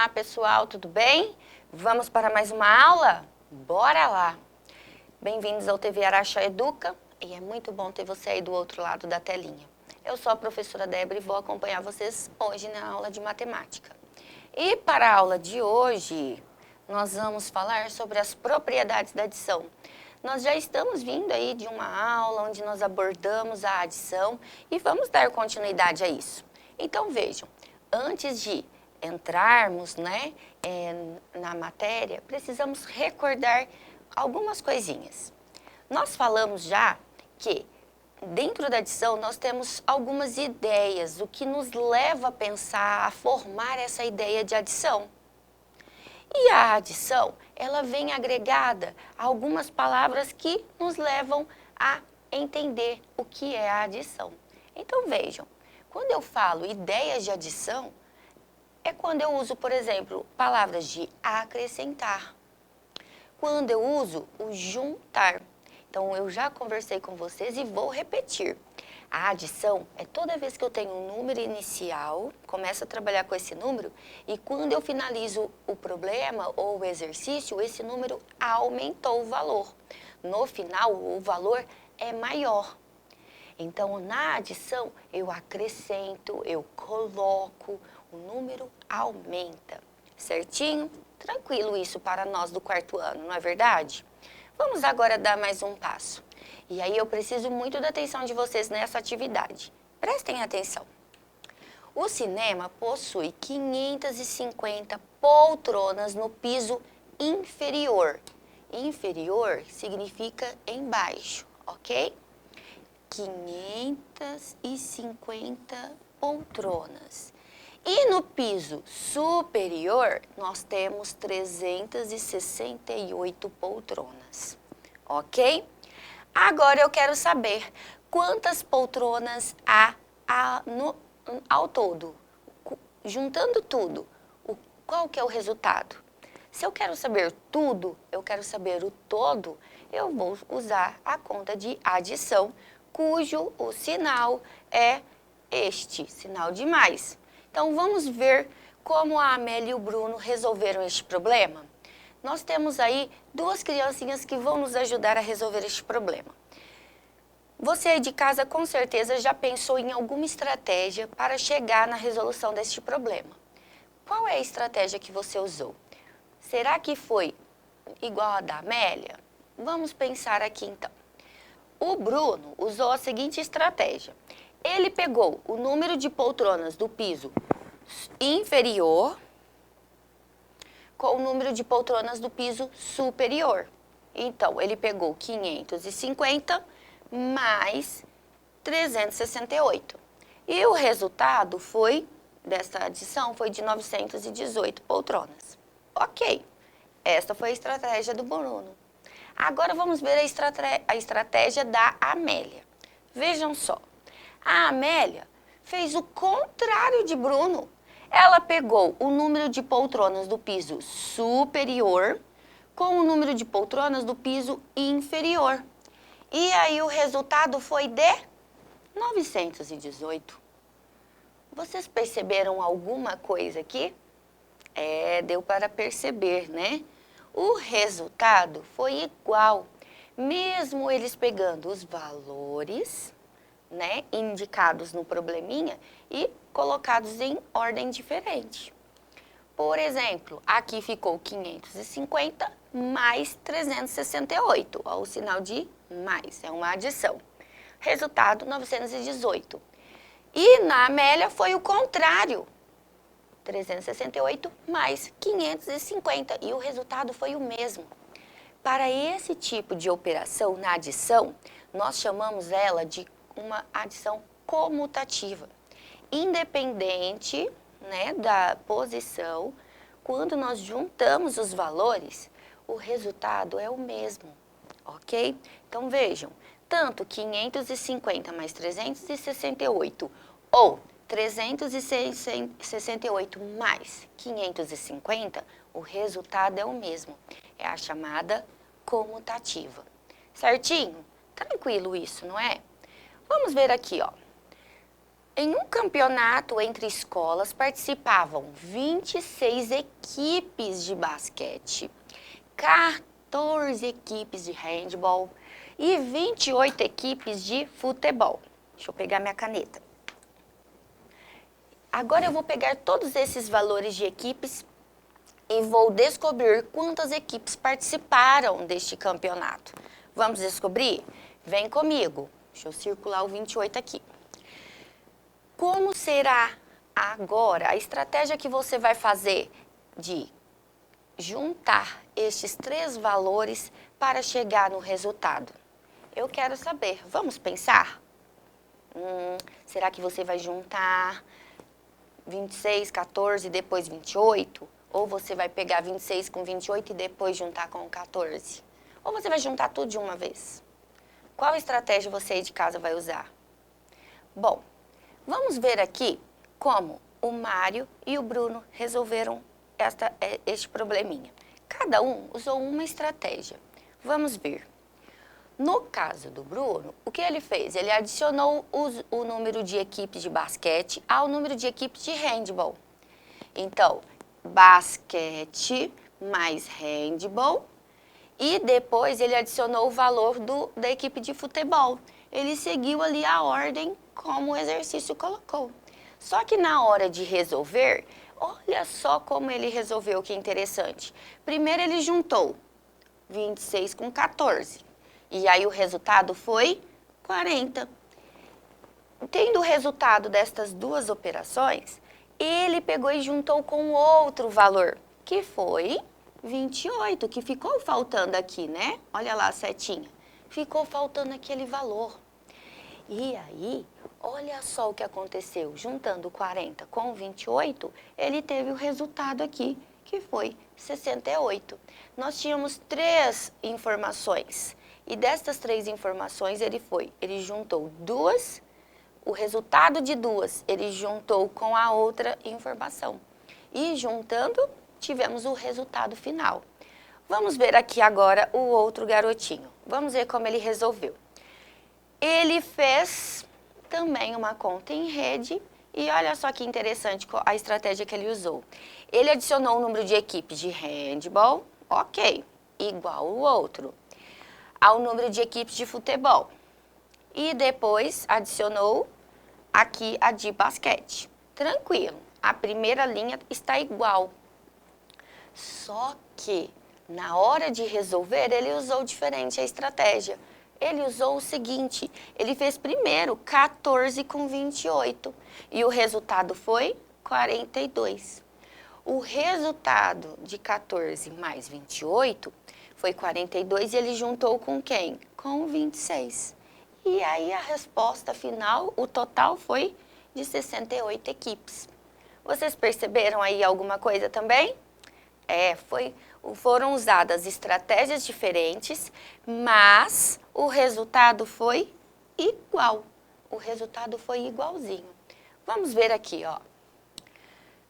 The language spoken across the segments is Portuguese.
Olá, pessoal, tudo bem? Vamos para mais uma aula? Bora lá! Bem-vindos ao TV Araxá Educa e é muito bom ter você aí do outro lado da telinha. Eu sou a professora Débora e vou acompanhar vocês hoje na aula de matemática. E para a aula de hoje, nós vamos falar sobre as propriedades da adição. Nós já estamos vindo aí de uma aula onde nós abordamos a adição e vamos dar continuidade a isso. Então vejam, antes de entrarmos na matéria, precisamos recordar algumas coisinhas. Nós falamos já que dentro da adição nós temos algumas ideias, o que nos leva a pensar, a formar essa ideia de adição. E a adição, ela vem agregada a algumas palavras que nos levam a entender o que é a adição. Então vejam, quando eu falo ideias de adição, é quando eu uso, por exemplo, palavras de acrescentar. Quando eu uso o juntar. Então, eu já conversei com vocês e vou repetir. A adição é toda vez que eu tenho um número inicial, começo a trabalhar com esse número, e quando eu finalizo o problema ou o exercício, esse número aumentou o valor. No final, o valor é maior. Então, na adição, eu acrescento, eu coloco, o número aumenta. Certinho? Tranquilo isso para nós do quarto ano, não é verdade? Vamos agora dar mais um passo. E aí eu preciso muito da atenção de vocês nessa atividade. Prestem atenção. O cinema possui 550 poltronas no piso inferior. Inferior significa embaixo, ok? 550 poltronas. E no piso superior, nós temos 368 poltronas, ok? Agora eu quero saber quantas poltronas há ao todo. Juntando tudo, qual que é o resultado? Se eu quero saber tudo, eu quero saber o todo, eu vou usar a conta de adição, cujo o sinal é este, sinal de mais. Então, vamos ver como a Amélia e o Bruno resolveram este problema. Nós temos aí duas criancinhas que vão nos ajudar a resolver este problema. Você aí de casa, com certeza, já pensou em alguma estratégia para chegar na resolução deste problema. Qual é a estratégia que você usou? Será que foi igual a da Amélia? Vamos pensar aqui, então. O Bruno usou a seguinte estratégia. Ele pegou o número de poltronas do piso inferior com o número de poltronas do piso superior. Então, ele pegou 550 mais 368. E o resultado dessa adição foi de 918 poltronas. Ok, esta foi a estratégia do Bruno. Agora vamos ver a estratégia da Amélia. Vejam só, a Amélia fez o contrário de Bruno. Ela pegou o número de poltronas do piso superior com o número de poltronas do piso inferior. E aí o resultado foi de 918. Vocês perceberam alguma coisa aqui? Deu para perceber, né? O resultado foi igual, mesmo eles pegando os valores, né, indicados no probleminha e colocados em ordem diferente. Por exemplo, aqui ficou 550 mais 368, ó, o sinal de mais, é uma adição. Resultado, 918. E na Amélia foi o contrário, 368 mais 550, e o resultado foi o mesmo. Para esse tipo de operação na adição, nós chamamos ela de uma adição comutativa. Independente, né, da posição, quando nós juntamos os valores, o resultado é o mesmo, ok? Então vejam, tanto 550 mais 368 ou 368 mais 550, o resultado é o mesmo. É a chamada comutativa. Certinho? Tranquilo isso, não é? Vamos ver aqui, ó. Em um campeonato entre escolas participavam 26 equipes de basquete, 14 equipes de handball e 28 equipes de futebol. Deixa eu pegar minha caneta. Agora eu vou pegar todos esses valores de equipes e vou descobrir quantas equipes participaram deste campeonato. Vamos descobrir? Vem comigo. Deixa eu circular o 28 aqui. Como será agora a estratégia que você vai fazer de juntar estes 3 valores para chegar no resultado? Eu quero saber. Vamos pensar? Será que você vai juntar 26, 14 e depois 28? Ou você vai pegar 26 com 28 e depois juntar com 14? Ou você vai juntar tudo de uma vez? Qual estratégia você aí de casa vai usar? Bom, vamos ver aqui como o Mário e o Bruno resolveram este probleminha. Cada um usou uma estratégia. Vamos ver. No caso do Bruno, o que ele fez? Ele adicionou o número de equipes de basquete ao número de equipes de handball. Então, basquete mais handball e depois ele adicionou o valor da equipe de futebol. Ele seguiu ali a ordem como o exercício colocou. Só que na hora de resolver, olha só como ele resolveu, que interessante. Primeiro ele juntou 26 com 14. E aí o resultado foi 40. Tendo o resultado destas 2 operações, ele pegou e juntou com outro valor, que foi 28, que ficou faltando aqui, né? Olha lá a setinha. Ficou faltando aquele valor. E aí, olha só o que aconteceu. Juntando 40 com 28, ele teve o resultado aqui, que foi 68. Nós tínhamos 3 informações. E destas 3 informações, ele juntou 2, o resultado de 2, ele juntou com a outra informação. E juntando, tivemos o resultado final. Vamos ver aqui agora o outro garotinho. Vamos ver como ele resolveu. Ele fez também uma conta em rede e olha só que interessante a estratégia que ele usou. Ele adicionou o número de equipes de handball, ok, igual o outro, ao número de equipes de futebol. E depois adicionou aqui a de basquete. Tranquilo, a primeira linha está igual. Só que na hora de resolver, ele usou diferente a estratégia. Ele usou o seguinte, ele fez primeiro 14 com 28 e o resultado foi 42. O resultado de 14 mais 28 foi 42 e ele juntou com quem? Com 26. E aí a resposta final, o total foi de 68 equipes. Vocês perceberam aí alguma coisa também? Foram usadas estratégias diferentes, mas o resultado foi igual. O resultado foi igualzinho. Vamos ver aqui, ó.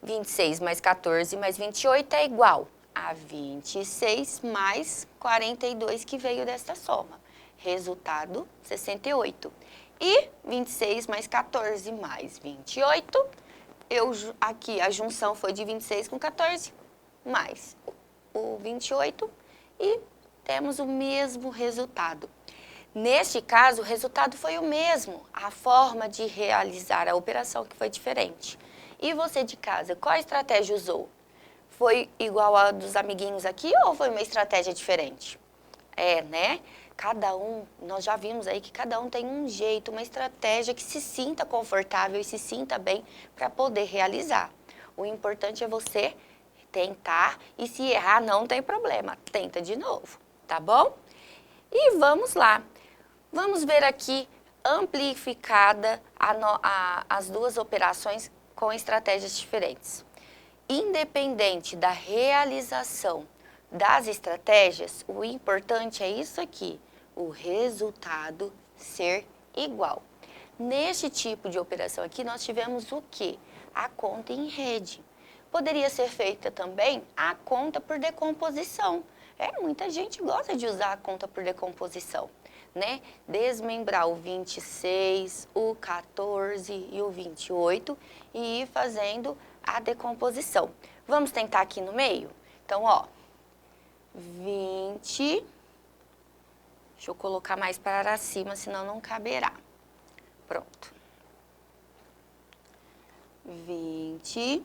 26 mais 14 mais 28 é igual a 26 mais 42 que veio dessa soma. Resultado, 68. E 26 mais 14 mais 28, aqui a junção foi de 26 com 14, mais o 28 e temos o mesmo resultado. Neste caso, o resultado foi o mesmo, a forma de realizar a operação que foi diferente. E você de casa, qual estratégia usou? Foi igual a dos amiguinhos aqui ou foi uma estratégia diferente? Né? Cada um, nós já vimos aí que cada um tem um jeito, uma estratégia que se sinta confortável e se sinta bem para poder realizar. O importante é você tentar e se errar não tem problema, tenta de novo, tá bom? E vamos lá, vamos ver aqui amplificada as 2 operações com estratégias diferentes. Independente da realização das estratégias, o importante é isso aqui, o resultado ser igual. Neste tipo de operação aqui, nós tivemos o quê? A conta em rede. Poderia ser feita também a conta por decomposição. Muita gente gosta de usar a conta por decomposição. né? Desmembrar o 26, o 14 e o 28 e ir fazendo a decomposição. Vamos tentar aqui no meio? Então, ó, 20, deixa eu colocar mais para cima, senão não caberá. Pronto. 20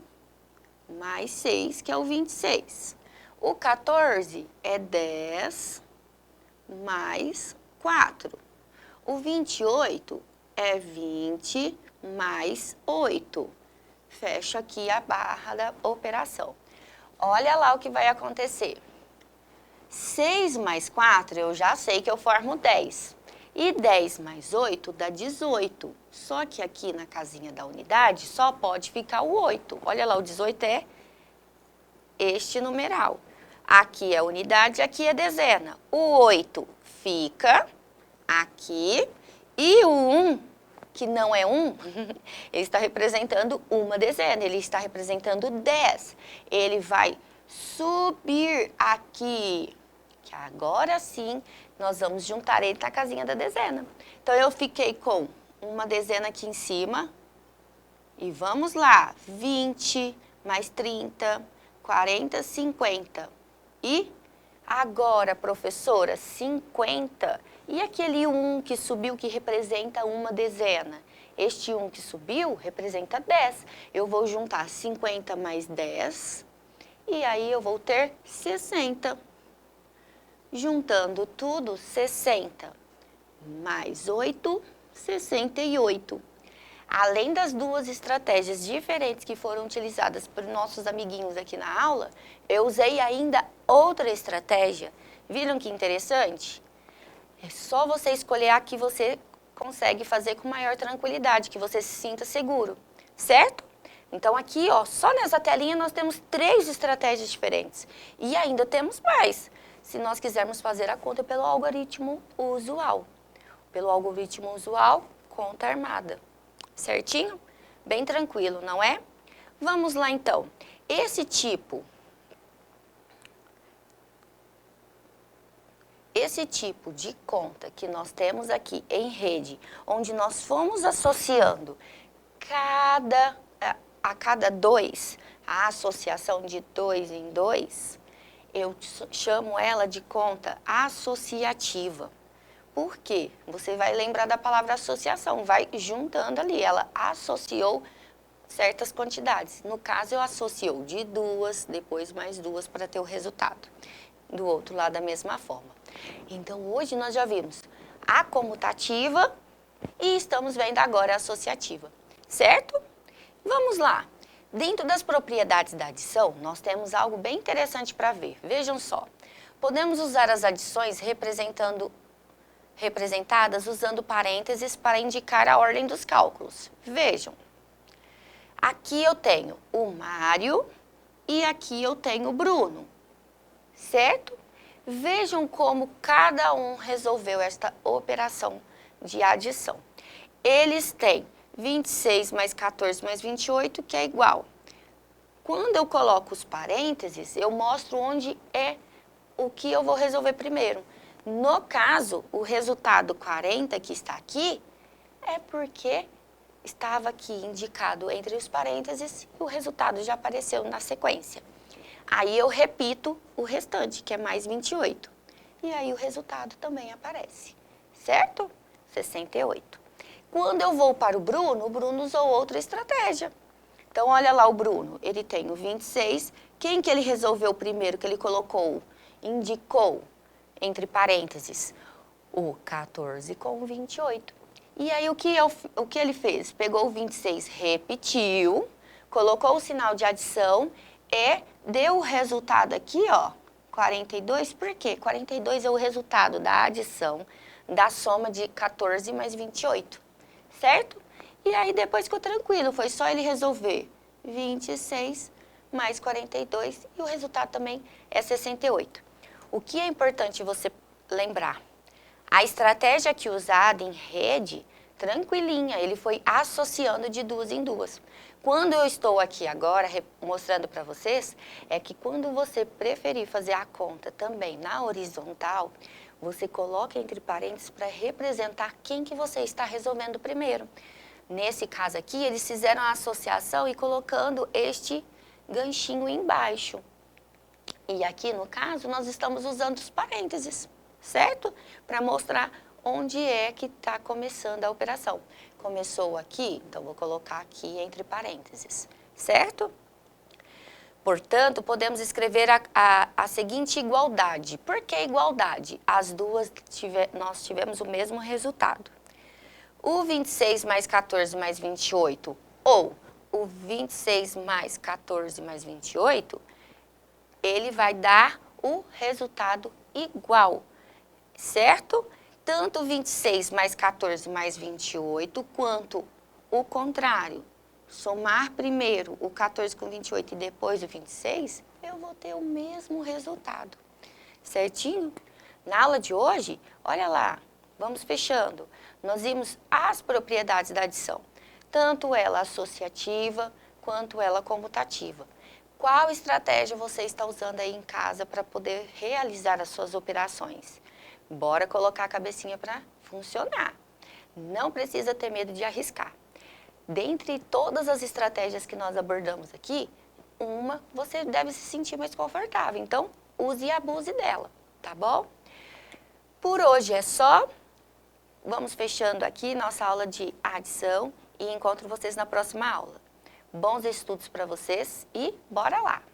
mais 6, que é o 26. O 14 é 10 mais 4. O 28 é 20 mais 8. Fecho aqui a barra da operação. Olha lá o que vai acontecer. 6 mais 4, eu já sei que eu formo 10. E 10 mais 8 dá 18. Só que aqui na casinha da unidade só pode ficar o 8. Olha lá, o 18 é este numeral. Aqui é unidade, aqui é dezena. O 8 fica aqui e o 1, que não é 1, ele está representando uma dezena, ele está representando 10. Ele vai subir aqui, que agora sim nós vamos juntar ele na casinha da dezena. Então, eu fiquei com uma dezena aqui em cima e vamos lá, 20 mais 30, 40, 50. E agora, professora, 50. E aquele 1 que subiu, que representa uma dezena? Este 1 que subiu representa 10. Eu vou juntar 50 mais 10 e aí eu vou ter 60. Juntando tudo, 60 mais 8, 68. Além das duas estratégias diferentes que foram utilizadas por nossos amiguinhos aqui na aula, eu usei ainda outra estratégia. Viram que interessante? É só você escolher a que você consegue fazer com maior tranquilidade, que você se sinta seguro, certo? Então aqui, ó, só nessa telinha nós temos 3 estratégias diferentes. E ainda temos mais, se nós quisermos fazer a conta pelo algoritmo usual. Pelo algoritmo usual, conta armada. Certinho? Bem tranquilo, não é? Vamos lá, então. Esse tipo de conta que nós temos aqui em rede, onde nós fomos associando a cada 2, a associação de 2 em 2, eu chamo ela de conta associativa. Por quê? Você vai lembrar da palavra associação, vai juntando ali, ela associou certas quantidades. No caso, eu associou de 2, depois mais 2 para ter o resultado. Do outro lado, da mesma forma. Então, hoje nós já vimos a comutativa e estamos vendo agora a associativa, certo? Vamos lá. Dentro das propriedades da adição, nós temos algo bem interessante para ver. Vejam só. Podemos usar as adições representadas usando parênteses para indicar a ordem dos cálculos. Vejam, aqui eu tenho o Mário e aqui eu tenho o Bruno, certo? Vejam como cada um resolveu esta operação de adição. Eles têm 26 mais 14 mais 28, que é igual. Quando eu coloco os parênteses, eu mostro onde é o que eu vou resolver primeiro. No caso, o resultado 40 que está aqui é porque estava aqui indicado entre os parênteses e o resultado já apareceu na sequência. Aí eu repito o restante, que é mais 28. E aí o resultado também aparece, certo? 68. Quando eu vou para o Bruno usou outra estratégia. Então, olha lá o Bruno, ele tem o 26. Quem que ele resolveu primeiro, que ele colocou, indicou, entre parênteses, o 14 com o 28. E aí, o que ele fez? Pegou o 26, repetiu, colocou o sinal de adição e deu o resultado aqui, ó, 42. Por quê? 42 é o resultado da adição da soma de 14 mais 28, certo? E aí, depois ficou tranquilo, foi só ele resolver 26 mais 42 e o resultado também é 68. O que é importante você lembrar? A estratégia aqui usada em rede, tranquilinha, ele foi associando de 2 em 2. Quando eu estou aqui agora mostrando para vocês, é que quando você preferir fazer a conta também na horizontal, você coloca entre parênteses para representar quem que você está resolvendo primeiro. Nesse caso aqui, eles fizeram a associação e colocando este ganchinho embaixo. E aqui, no caso, nós estamos usando os parênteses, certo? Para mostrar onde é que está começando a operação. Começou aqui, então vou colocar aqui entre parênteses, certo? Portanto, podemos escrever a seguinte igualdade. Por que igualdade? As duas nós tivemos o mesmo resultado. O 26 mais 14 mais 28 ou o 26 mais 14 mais 28, ele vai dar o resultado igual, certo? Tanto 26 mais 14 mais 28 quanto o contrário. Somar primeiro o 14 com 28 e depois o 26, eu vou ter o mesmo resultado, certinho? Na aula de hoje, olha lá, vamos fechando. Nós vimos as propriedades da adição, tanto ela associativa quanto ela comutativa. Qual estratégia você está usando aí em casa para poder realizar as suas operações? Bora colocar a cabecinha para funcionar. Não precisa ter medo de arriscar. Dentre todas as estratégias que nós abordamos aqui, uma você deve se sentir mais confortável. Então, use e abuse dela, tá bom? Por hoje é só. Vamos fechando aqui nossa aula de adição e encontro vocês na próxima aula. Bons estudos para vocês e bora lá!